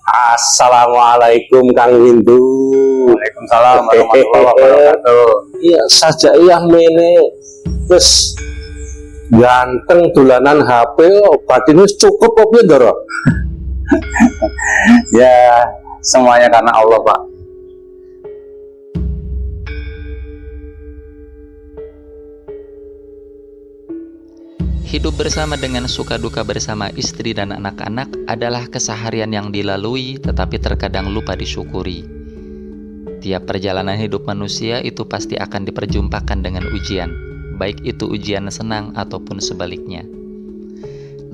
Assalamualaikum Kang Windu. Waalaikumsalam warahmatullahi wabarakatuh. Iya saja yang mene wis ganteng dolanan HP obat ini cukup apa ndoro? Ya, semuanya karena Allah, Pak. Hidup bersama dengan suka duka bersama istri dan anak-anak adalah keseharian yang dilalui tetapi terkadang lupa disyukuri. Tiap perjalanan hidup manusia itu pasti akan diperjumpakan dengan ujian, baik itu ujian senang ataupun sebaliknya.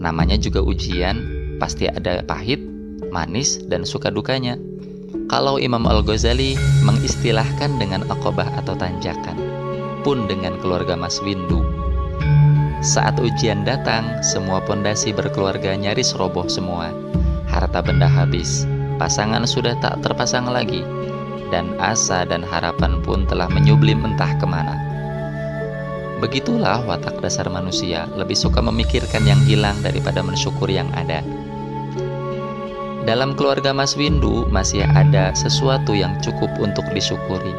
Namanya juga ujian, pasti ada pahit, manis, dan suka dukanya. Kalau Imam Al-Ghazali mengistilahkan dengan aqobah atau tanjakan, pun dengan keluarga Mas Windu. Saat ujian datang, semua pondasi berkeluarga nyaris roboh semua. Harta benda habis, pasangan sudah tak terpasang lagi, dan asa dan harapan pun telah menyublim entah kemana. Begitulah watak dasar manusia, lebih suka memikirkan yang hilang daripada mensyukuri yang ada. Dalam keluarga Mas Windu masih ada sesuatu yang cukup untuk disyukuri,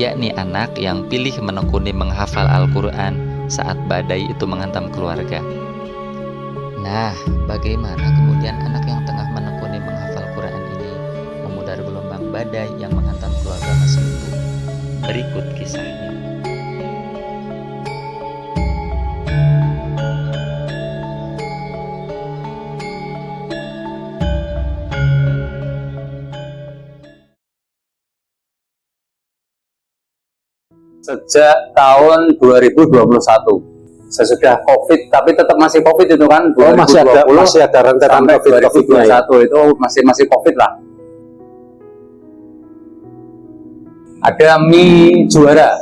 yakni anak yang pilih menekuni menghafal Al-Quran saat badai itu menghantam keluarga. Nah, bagaimana kemudian anak yang tengah menekuni menghafal Quran ini memudar gelombang badai yang menghantam keluarga Mas Windu? Berikut kisahnya. Sejak tahun 2021 sesudah COVID, tapi tetap masih COVID itu kan, 2020 masih ada rentetan sampai COVID-nya 2021 itu masih COVID lah. Ada mie juara,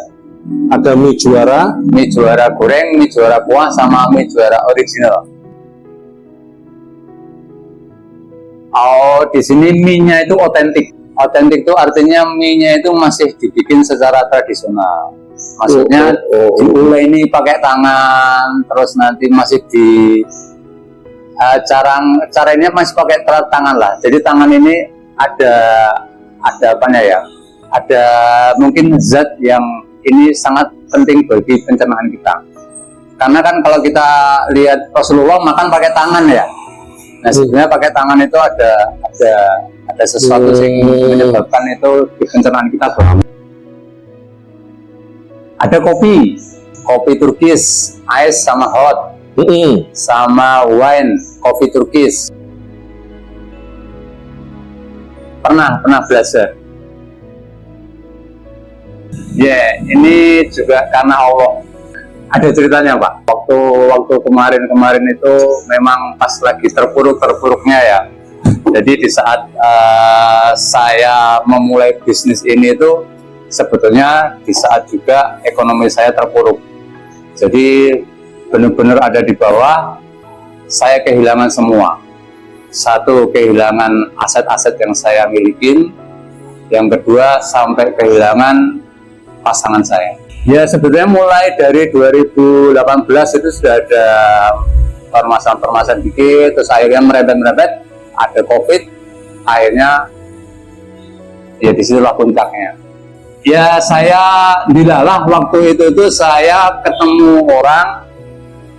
mie juara goreng, mie juara kuah, sama mie juara original. Oh, di sini mie-nya itu otentik. Otentik itu artinya mie-nya itu masih dibikin secara tradisional. Maksudnya diulek ini pakai tangan, terus nanti masih di caranya masih pakai tangan lah. Jadi tangan ini ada apanya ya? Ada mungkin zat yang ini sangat penting bagi pencernaan kita. Karena kan kalau kita lihat Rasulullah makan pakai tangan ya. Nah sebenarnya pakai tangan itu ada sesuatu yang menyebabkan itu di pencernaan kita. Ada kopi Turkis, ice sama hot, sama wine, kopi Turkis. Pernah belajar. Ini juga karena Allah. Ada ceritanya Pak. Waktu kemarin itu memang pas lagi terpuruknya ya. Jadi di saat saya memulai bisnis ini itu sebetulnya di saat juga ekonomi saya terpuruk. Jadi benar-benar ada di bawah, saya kehilangan semua. Satu, kehilangan aset-aset yang saya miliki. Yang kedua, sampai kehilangan pasangan saya. Ya sebetulnya mulai dari 2018 itu sudah ada permasalahan dikit, terus akhirnya merembet, ada COVID, akhirnya ya disitulah puncaknya. Ya saya dilalah waktu itu saya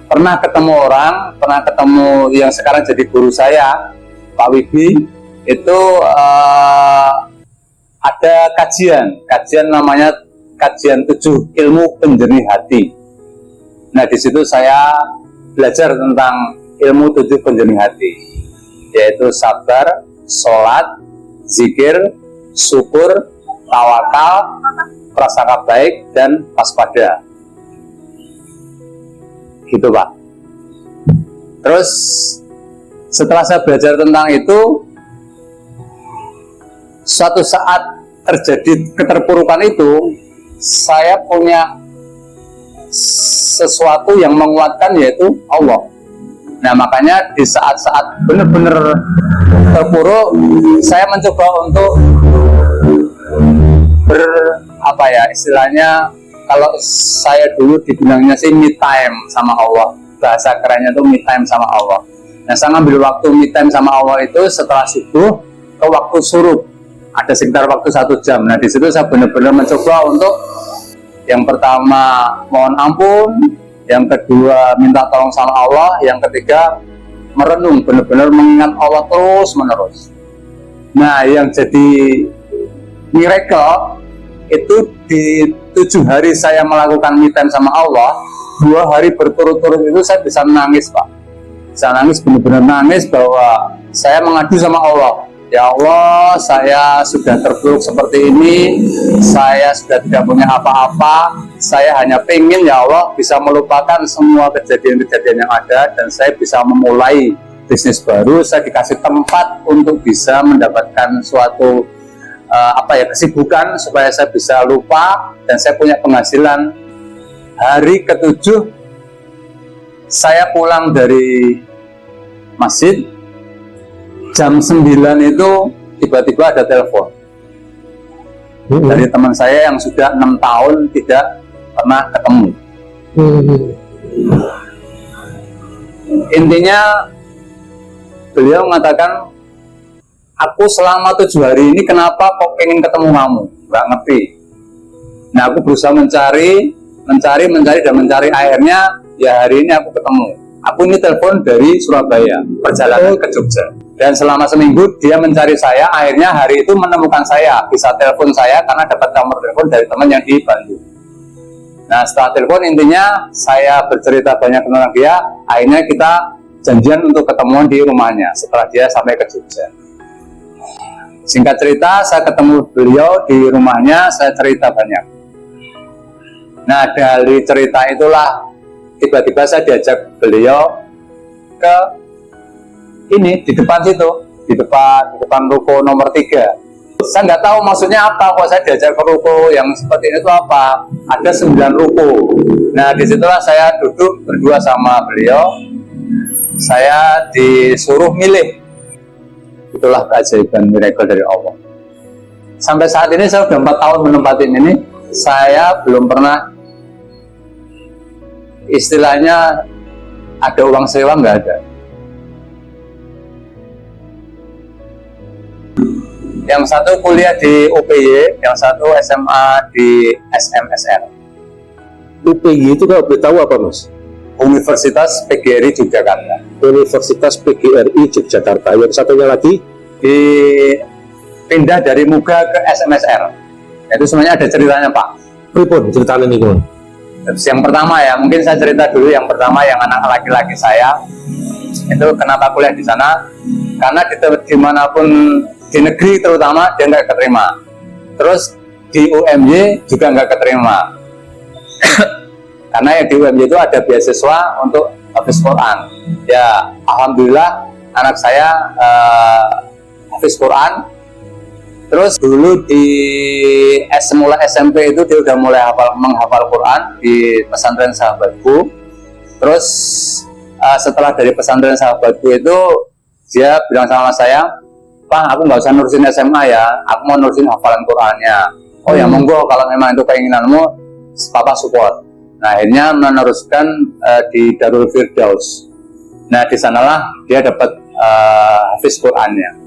pernah ketemu yang sekarang jadi guru saya, Pak Wibi. Itu ada kajian namanya kajian 7 ilmu penjernih hati. Nah di situ saya belajar tentang ilmu 7 penjernih hati, yaitu sabar, sholat, zikir, syukur, tawakal, prasangka baik, dan waspada. Gitu Pak. Terus setelah saya belajar tentang itu, suatu saat terjadi keterpurukan itu, saya punya sesuatu yang menguatkan, yaitu Allah. Nah makanya di saat-saat benar-benar terpuruk, saya mencoba untuk istilahnya kalau saya dulu dibilangnya sih me time sama Allah, bahasa kerennya itu me time sama Allah. Nah saya ngambil waktu me time sama Allah itu setelah subuh, ke waktu surut, ada sekitar waktu 1 jam. Nah di situ saya benar-benar mencoba untuk yang pertama mohon ampun, yang kedua minta tolong sama Allah, yang ketiga merenung, benar-benar mengingat Allah terus menerus. Nah yang jadi miracle itu di 7 hari saya melakukan me time sama Allah, 2 hari berturut-turut itu saya bisa nangis Pak, bisa nangis, benar-benar nangis bahwa saya mengadu sama Allah. Ya Allah, saya sudah terpuruk seperti ini, saya sudah tidak punya apa-apa, saya hanya pengen ya Allah bisa melupakan semua kejadian-kejadian yang ada dan saya bisa memulai bisnis baru, saya dikasih tempat untuk bisa mendapatkan suatu kesibukan supaya saya bisa lupa dan saya punya penghasilan. Hari ke-7 saya pulang dari masjid, jam 9 itu tiba-tiba ada telepon dari teman saya yang sudah 6 tahun tidak pernah ketemu. Intinya beliau mengatakan, aku selama 7 hari ini kenapa kok pengen ketemu kamu, nggak ngerti. Nah aku berusaha mencari, akhirnya ya hari ini aku ketemu. Aku ini telepon dari Surabaya, perjalanan ke Jogja. Dan selama seminggu dia mencari saya, akhirnya hari itu menemukan saya, bisa telepon saya karena dapat nomor telepon dari teman yang di Bandung. Nah setelah telepon intinya saya bercerita banyak tentang dia, akhirnya kita janjian untuk ketemuan di rumahnya setelah dia sampai ke Jogja. Singkat cerita, saya ketemu beliau di rumahnya, saya cerita banyak. Nah dari cerita itulah tiba-tiba saya diajak beliau ke ini, di depan situ, di depan ruko nomor 3. Saya nggak tahu maksudnya apa kok saya diajak ke ruko yang seperti ini itu apa. Ada 9 ruko. Nah disitulah saya duduk berdua sama beliau, saya disuruh milih. Itulah keajaiban miracle dari Allah. Sampai saat ini saya sudah 4 tahun menempati ini, saya belum pernah istilahnya ada uang sewa, nggak ada. Yang satu kuliah di UPY, yang satu SMA di SMSR. UPY itu kalau boleh tahu apa Mas? Universitas PGRI Yogyakarta. Universitas PGRI Yogyakarta. Yang satunya lagi pindah dari Muga ke SMSR. Itu sebenarnya ada ceritanya Pak. Pripun ceritanya nih Mas? Yang pertama ya, mungkin saya cerita dulu. Yang pertama yang anak laki-laki saya itu kenapa kuliah di sana? Karena dimanapun di negeri terutama dia nggak keterima. Terus di UMY juga nggak keterima. Karena yang di UMY itu ada beasiswa untuk hafiz Quran. Ya, alhamdulillah anak saya hafiz Quran. Terus dulu di mulai SMP itu dia udah mulai menghafal Quran di pesantren sahabatku. Terus setelah dari pesantren sahabatku itu dia bilang sama saya, Pak, aku nggak usah nurusin SMA ya, aku mau nurusin hafalan Qurannya. Oh ya monggo, kalau memang itu keinginanmu, Papa support. Nah akhirnya meneruskan di Darul Firdaus. Nah di sanalah dia dapat hafiz Qurannya.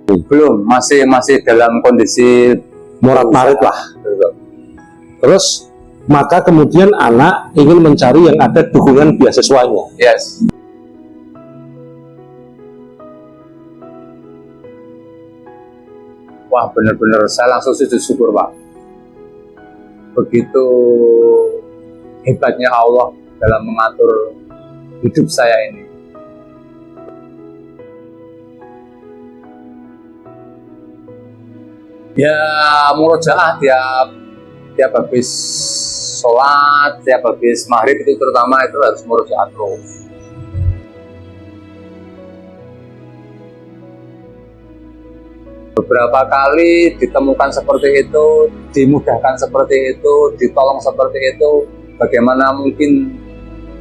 Belum, masih dalam kondisi morat-marit lah. Terus maka kemudian anak ingin mencari yang ada dukungan beasiswanya. Yes. Wah benar-benar saya langsung sujud syukur Pak. Begitu hebatnya Allah dalam mengatur hidup saya ini. Ya murojaah tiap habis sholat, tiap habis maghrib itu terutama itu harus murojaah terus. Beberapa kali ditemukan seperti itu, dimudahkan seperti itu, ditolong seperti itu. Bagaimana mungkin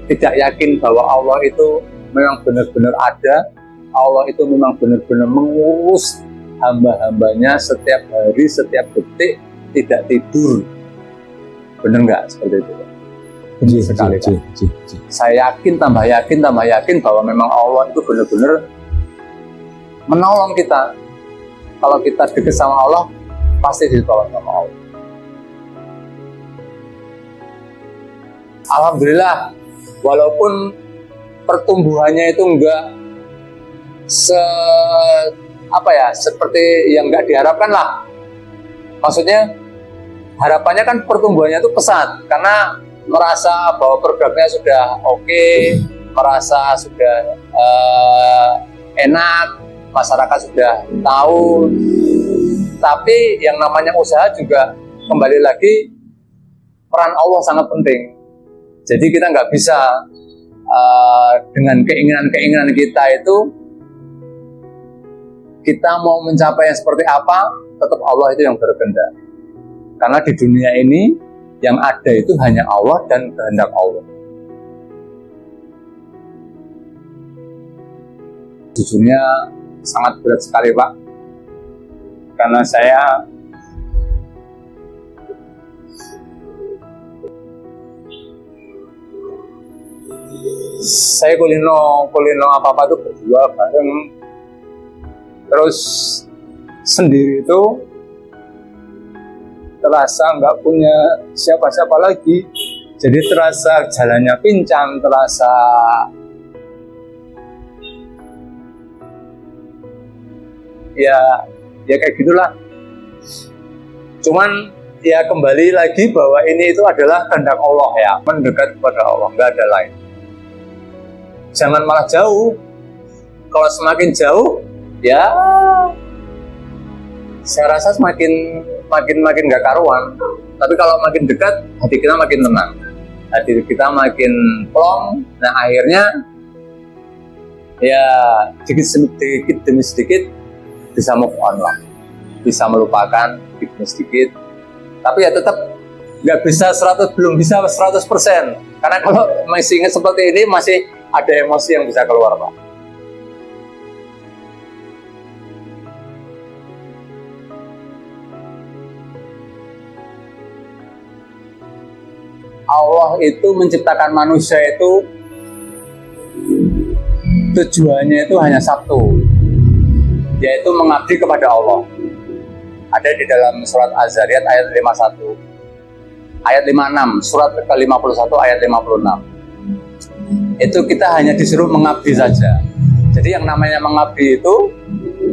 tidak yakin bahwa Allah itu memang benar-benar ada, Allah itu memang benar-benar mengurus hamba-hambanya setiap hari, setiap detik, tidak tidur. Benar nggak seperti itu? benar sekali. Saya yakin, tambah yakin bahwa memang Allah itu benar-benar menolong kita. Kalau kita dekat sama Allah, pasti ditolong sama Allah. Alhamdulillah, walaupun pertumbuhannya itu enggak seperti yang enggak diharapkan lah. Maksudnya harapannya kan pertumbuhannya itu pesat, karena merasa bahwa produknya sudah oke, merasa sudah enak, masyarakat sudah tahu. Tapi yang namanya usaha juga kembali lagi peran Allah sangat penting. Jadi kita nggak bisa dengan keinginan-keinginan kita itu, kita mau mencapai yang seperti apa, tetap Allah itu yang berkehendak. Karena di dunia ini yang ada itu hanya Allah dan kehendak Allah. Jujurnya sangat berat sekali, Pak. Karena saya kulino apa-apa itu berdua bareng. Terus sendiri itu terasa nggak punya siapa-siapa lagi. Jadi terasa jalannya pincang, terasa ya kayak gitulah. Cuman ya kembali lagi bahwa ini itu adalah kehendak Allah ya, mendekat kepada Allah, nggak ada lain. Jangan malah jauh. Kalau semakin jauh, ya saya rasa semakin nggak karuan. Tapi kalau makin dekat, hati kita makin tenang, hati kita makin plong. Nah akhirnya ya sedikit demi sedikit bisa move on lah, bisa melupakan sedikit demi sedikit. Tapi ya tetap nggak bisa 100, belum bisa 100%. Karena kalau masih ingat seperti ini, masih ada emosi yang bisa keluar, Pak. Allah itu menciptakan manusia itu tujuannya itu hanya satu, yaitu mengabdi kepada Allah. Ada di dalam surat Az-Zariyat ayat 51, ayat 56, surat ke-51 ayat 56. Itu kita hanya disuruh mengabdi saja. Jadi yang namanya mengabdi itu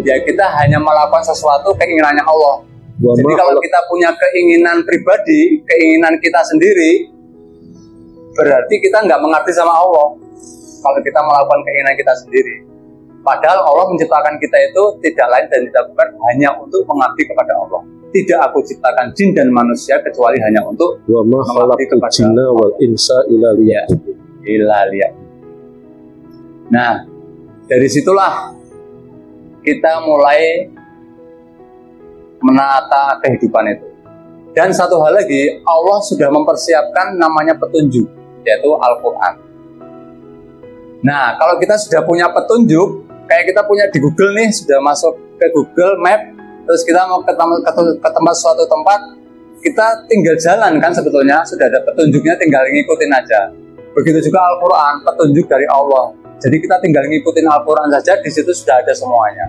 ya kita hanya melakukan sesuatu keinginannya Allah. Jadi kalau kita punya keinginan pribadi, keinginan kita sendiri, berarti kita nggak mengabdi sama Allah. Kalau kita melakukan keinginan kita sendiri, padahal Allah menciptakan kita itu tidak lain dan tidak bukan hanya untuk mengabdi kepada Allah. Tidak aku ciptakan jin dan manusia kecuali hanya untuk mengabdi kepada Allah. Nah, dari situlah kita mulai menata kehidupan itu. Dan satu hal lagi, Allah sudah mempersiapkan namanya petunjuk, yaitu Al-Quran. Nah, kalau kita sudah punya petunjuk, kayak kita punya di Google nih, sudah masuk ke Google Map, terus kita mau ke tempat suatu tempat, kita tinggal jalan kan sebetulnya, sudah ada petunjuknya, tinggal ngikutin aja. Begitu juga Al-Quran, petunjuk dari Allah. Jadi kita tinggal ngikutin Al-Quran saja, di situ sudah ada semuanya.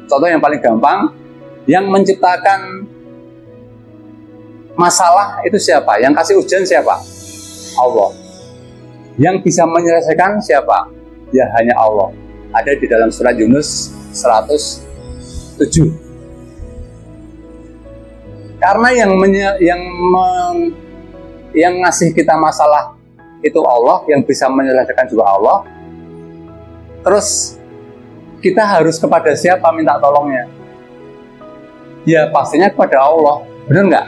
Contoh yang paling gampang, yang menciptakan masalah itu siapa? Yang kasih ujian siapa? Allah. Yang bisa menyelesaikan siapa? Ya hanya Allah. Ada di dalam surat Yunus 107. Karena yang ngasih kita masalah itu Allah, yang bisa menyelesaikan juga Allah. Terus kita harus kepada siapa minta tolongnya? Ya pastinya kepada Allah, benar nggak?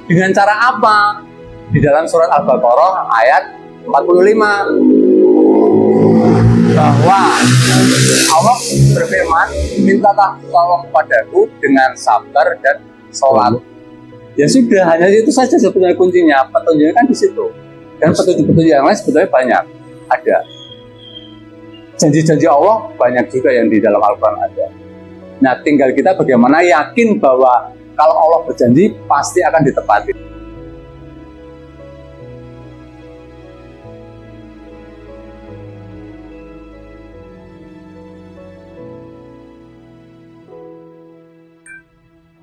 Dengan cara apa? Di dalam surat Al-Baqarah ayat 45, bahwa Allah berfirman, mintalah tolong padaku dengan sabar dan sholat. Ya sudah, hanya itu saja sebetulnya kuncinya. Petunjuknya kan di situ. Dan petunjuk-petunjuk yang lain sebetulnya banyak, ada. Janji-janji Allah banyak juga yang di dalam Al-Quran ada. Nah, tinggal kita bagaimana yakin bahwa kalau Allah berjanji pasti akan ditepati.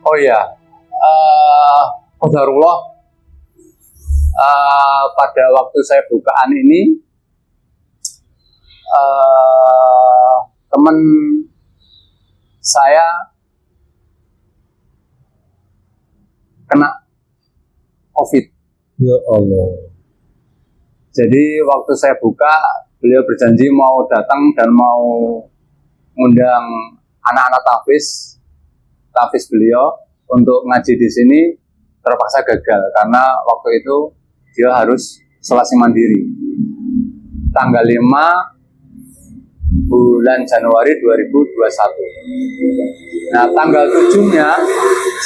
Oh iya, qadarullah, pada waktu saya bukaan ini, teman saya kena COVID. Ya Allah. Jadi waktu saya buka, beliau berjanji mau datang dan mau ngundang anak-anak tahfiz beliau untuk ngaji di sini, terpaksa gagal karena waktu itu dia harus isolasi mandiri. Tanggal 5 bulan Januari 2021. Nah, tanggal 7-nya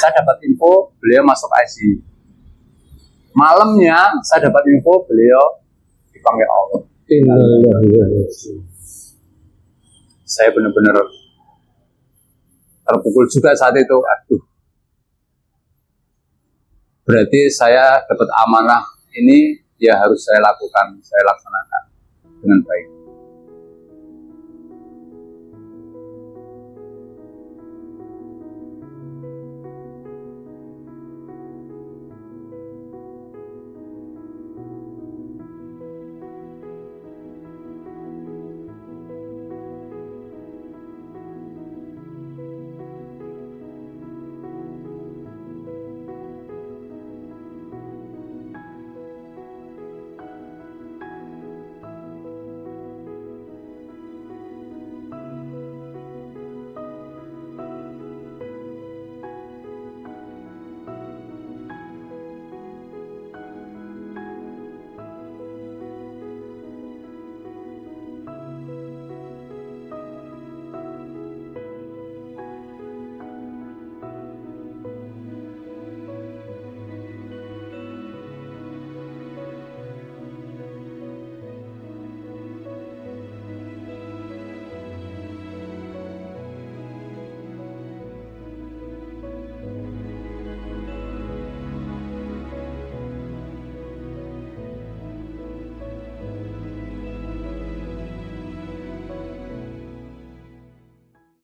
saya dapat info beliau masuk ICU. Malamnya saya dapat info beliau dipanggil Allah. Saya benar-benar terpukul juga saat itu. Aduh, berarti saya dapat amanah ini, ya harus saya lakukan, saya laksanakan dengan baik.